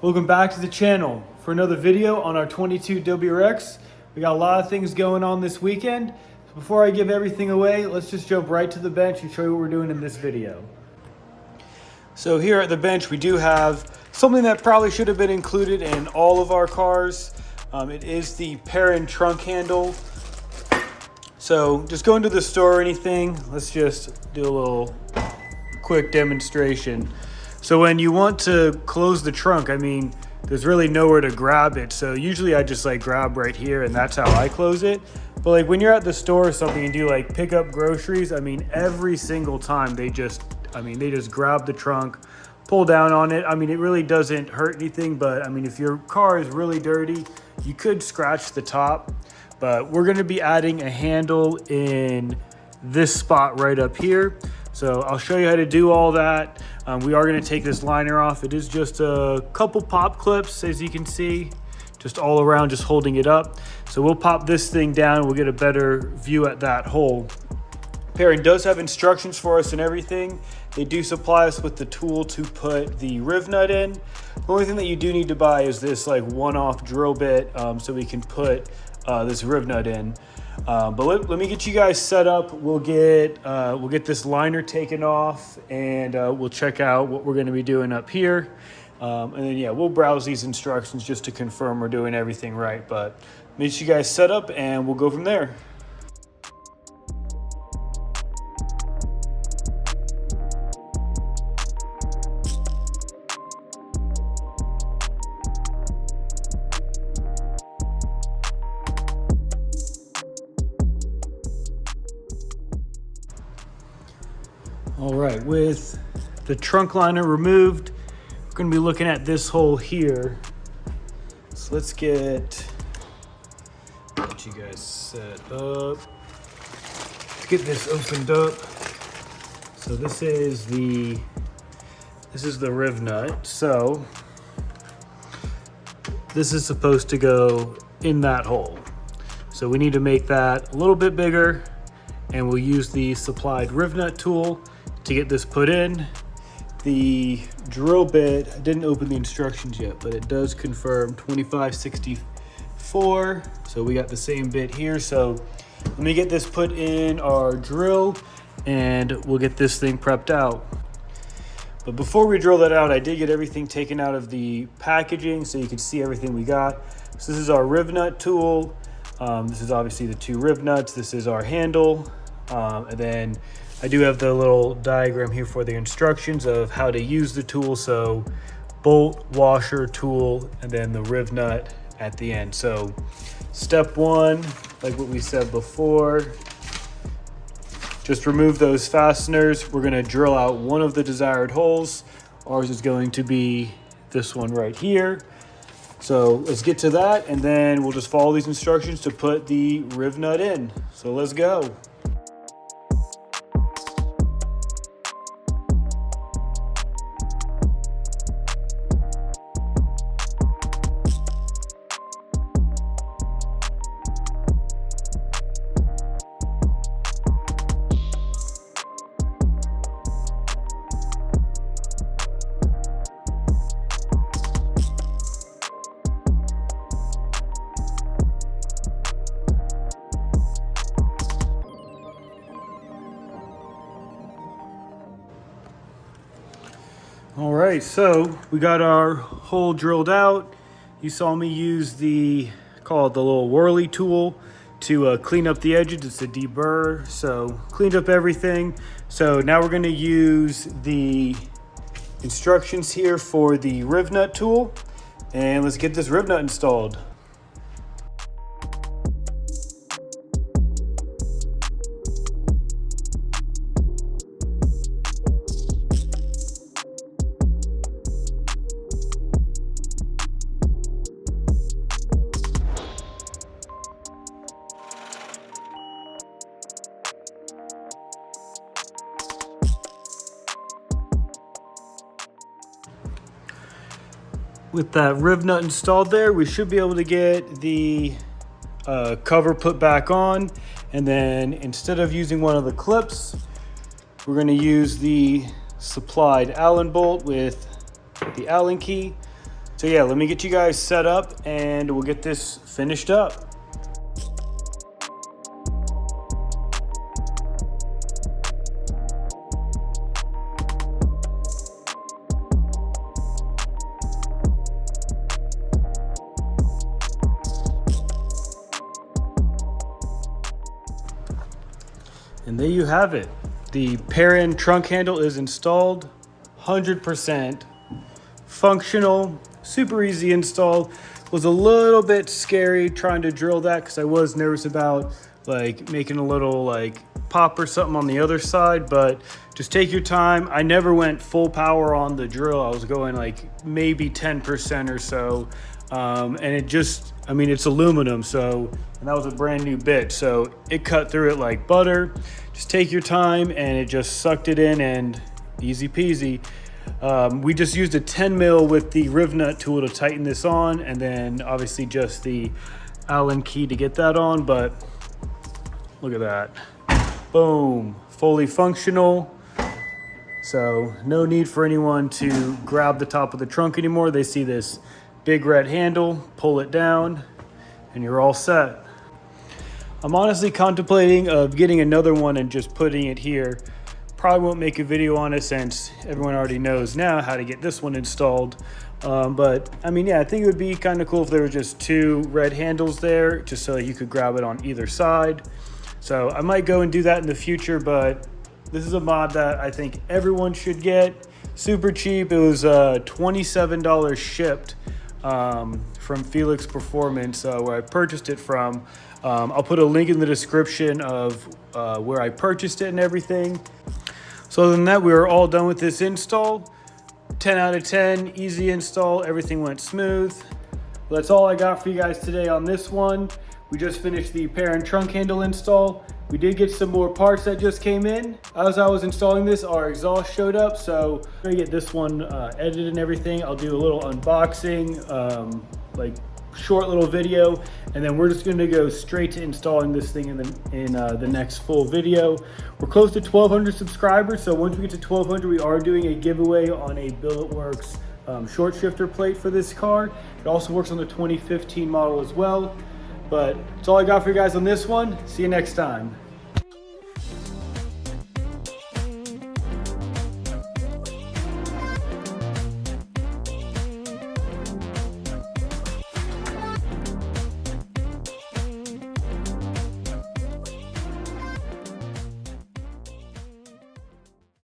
Welcome back to the channel for another video on our 22 WRX. We got a lot of things going on this weekend. So before I give everything away, let's just jump right to the bench and show you what we're doing in this video. So here at the bench, we do have something that probably should have been included in all of our cars. It is the Perrin trunk handle. So just go into the store or anything. Let's just do a little quick demonstration. So when you want to close the trunk, I mean, there's really nowhere to grab it. So usually I just like grab right here and that's how I close it. But like when you're at the store or something and do like pick up groceries, I mean, every single time they just grab the trunk, pull down on it. I mean, it really doesn't hurt anything, but I mean, if your car is really dirty, you could scratch the top. But we're gonna be adding a handle in this spot right up here. So I'll show you how to do all that. We are gonna take this liner off. It is just a couple pop clips, as you can see, just all around, just holding it up. So we'll pop this thing down. We'll get a better view at that hole. Perrin does have instructions for us and everything. They do supply us with the tool to put the riv nut in. The only thing that you do need to buy is this like one-off drill bit so we can put this riv nut in. But let me get you guys set up. We'll get this liner taken off and we'll check out what we're gonna be doing up here. And then yeah, we'll browse these instructions just to confirm we're doing everything right. But get you guys set up and we'll go from there. All right, with the trunk liner removed, we're gonna be looking at this hole here. So let's get you guys set up. Let's get this opened up. So this is the riv nut. So this is supposed to go in that hole. So we need to make that a little bit bigger, and we'll use the supplied riv nut tool to get this put in. The drill bit, I didn't open the instructions yet, but it does confirm 2564. So we got the same bit here. So let me get this put in our drill and we'll get this thing prepped out. But before we drill that out, I did get everything taken out of the packaging so you can see everything we got. So this is our riv nut tool. This is obviously the two riv nuts. This is our handle. And then I do have the little diagram here for the instructions of how to use the tool. So bolt, washer, tool, and then the riv nut at the end. So step one, like what we said before, just remove those fasteners. We're gonna drill out one of the desired holes. Ours is going to be this one right here. So let's get to that, and then we'll just follow these instructions to put the riv nut in. So let's go. All right, so we got our hole drilled out. You saw me use call it the little whirly tool to clean up the edges. It's a deburr, so cleaned up everything. So now we're gonna use the instructions here for the riv nut tool, and let's get this riv nut installed. With that riv nut installed there, we should be able to get the cover put back on. And then instead of using one of the clips, we're going to use the supplied Allen bolt with the Allen key. So yeah, let me get you guys set up and we'll get this finished up. And there you have it. The Perrin trunk handle is installed, 100% functional, super easy install. Was a little bit scary trying to drill that because I was nervous about like making a little like pop or something on the other side, but just take your time. I never went full power on the drill. I was going like maybe 10% or so. And it just, I mean, it's aluminum, so, and that was a brand new bit, so it cut through it like butter. Just take your time, and it just sucked it in, and easy peasy. We just used a 10 mil with the riv nut tool to tighten this on, and then obviously just the Allen key to get that on, but look at that. Boom, fully functional. So no need for anyone to grab the top of the trunk anymore. They see this big red handle, pull it down, and you're all set. I'm honestly contemplating of getting another one and just putting it here. Probably won't make a video on it since everyone already knows now how to get this one installed. But I mean, yeah, I think it would be kind of cool if there were just two red handles there, just so you could grab it on either side. So I might go and do that in the future, but this is a mod that I think everyone should get. Super cheap. It was $27 shipped from Felix Performance, where I purchased it from. I'll put a link in the description of where I purchased it and everything. So other than that, we were all done with this install. 10 out of 10, easy install, everything went smooth. Well, that's all I got for you guys today on this one. We just finished the Perrin trunk handle install. We did get some more parts that just came in. As I was installing this, our exhaust showed up, so I'm gonna get this one edited and everything. I'll do a little unboxing, like short little video, and then we're just gonna go straight to installing this thing in the next full video. We're close to 1,200 subscribers, so once we get to 1,200, we are doing a giveaway on a Billetworkz short shifter plate for this car. It also works on the 2015 model as well. But that's all I got for you guys on this one. See you next time.